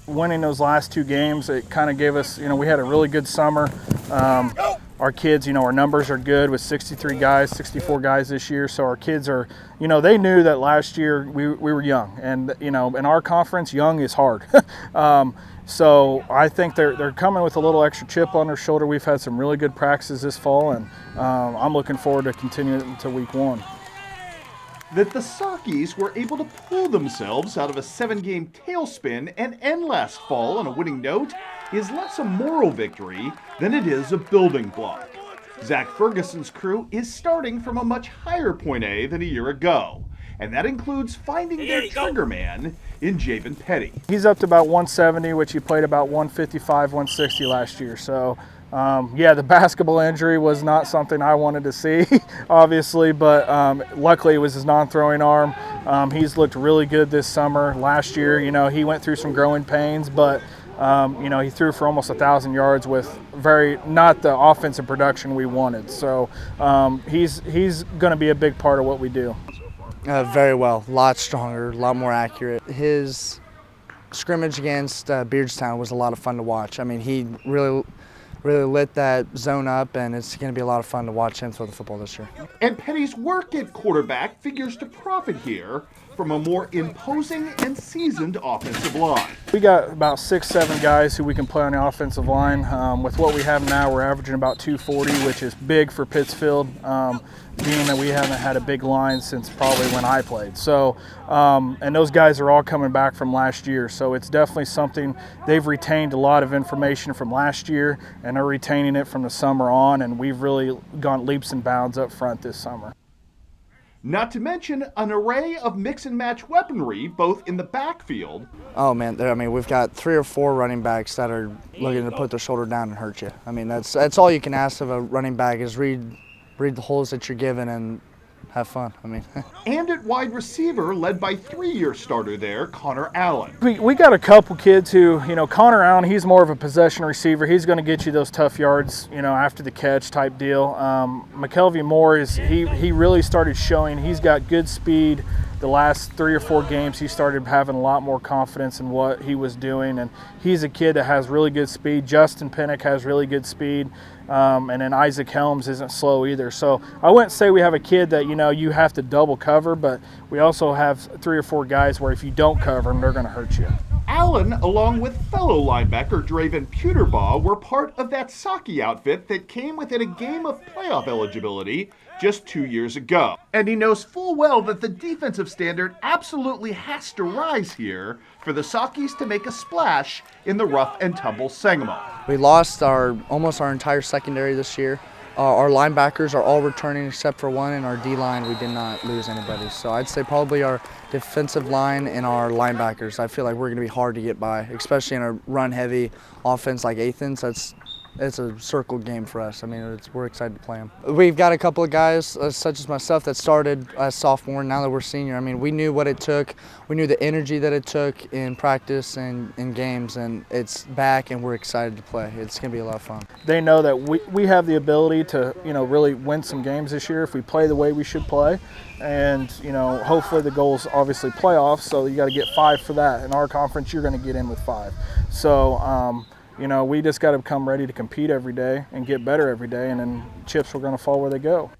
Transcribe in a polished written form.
winning those last 2 games, it kind of gave us, we had a really good summer. Our kids, our numbers are good with 63 guys, 64 guys this year. So our kids are, they knew that last year we were young. And, in our conference, young is hard. So I think they're coming with a little extra chip on their shoulder. We've had some really good practices this fall, and I'm looking forward to continuing it until week 1. That the Saukees were able to pull themselves out of a 7-game tailspin and end last fall on a winning note is less a moral victory than it is a building block. Zach Ferguson's crew is starting from a much higher point A than a year ago, and that includes finding their trigger man in Javen Petty. He's up to about 170, which he played about 155, 160 last year. So yeah, the basketball injury was not something I wanted to see, obviously, but luckily it was his non-throwing arm. He's looked really good this summer. Last year, he went through some growing pains, but he threw for almost 1,000 yards with not the offensive production we wanted. So he's going to be a big part of what we do. Very well, a lot stronger, a lot more accurate. His scrimmage against Beardstown was a lot of fun to watch. I mean, he really lit that zone up, and it's going to be a lot of fun to watch him throw the football this year. And Petty's work at quarterback figures to profit here from a more imposing and seasoned offensive line. We got about 6-7 guys who we can play on the offensive line. With what we have now, we're averaging about 240, which is big for Pittsfield, being that we haven't had a big line since probably when I played. So, and those guys are all coming back from last year. So it's definitely something, they've retained a lot of information from last year, and they're retaining it from the summer on, and we've really gone leaps and bounds up front this summer. Not to mention an array of mix and match weaponry, both in the backfield. Oh man, I mean, we've got 3 or 4 running backs that are looking to put their shoulder down and hurt you. I mean, that's all you can ask of a running back is read the holes that you're given and have fun. I mean. And at wide receiver, led by 3-year starter there, Connor Allen. We got a couple kids who, Connor Allen, he's more of a possession receiver. He's going to get you those tough yards, after the catch type deal. McKelvey Moore he really started showing he's got good speed. The last 3 or 4 games, he started having a lot more confidence in what he was doing, and he's a kid that has really good speed. Justin Pinnock has really good speed, and then Isaac Helms isn't slow either. So I wouldn't say we have a kid that, you have to double cover, but we also have 3 or 4 guys where if you don't cover them, they're going to hurt you. Allen, along with fellow linebacker Draven Puterbaugh, were part of that Saukees outfit that came within a game of playoff eligibility just 2 years ago. And he knows full well that the defensive standard absolutely has to rise here for the Saukees to make a splash in the rough and tumble Sangamo. We lost almost our entire secondary this year. Our linebackers are all returning except for one, and our D-line, we did not lose anybody. So I'd say probably our defensive line and our linebackers, I feel like we're going to be hard to get by, especially in a run-heavy offense like Athens. It's a circle game for us. I mean, we're excited to play them. We've got a couple of guys, such as myself, that started as sophomore. Now that we're senior, I mean, we knew what it took. We knew the energy that it took in practice and in games, and it's back, and we're excited to play. It's going to be a lot of fun. They know that we have the ability to, really win some games this year if we play the way we should play. And, hopefully the goal is obviously playoffs, so you got to get 5 for that. In our conference, you're going to get in with 5. So, we just got to come ready to compete every day and get better every day, and then chips are going to fall where they go.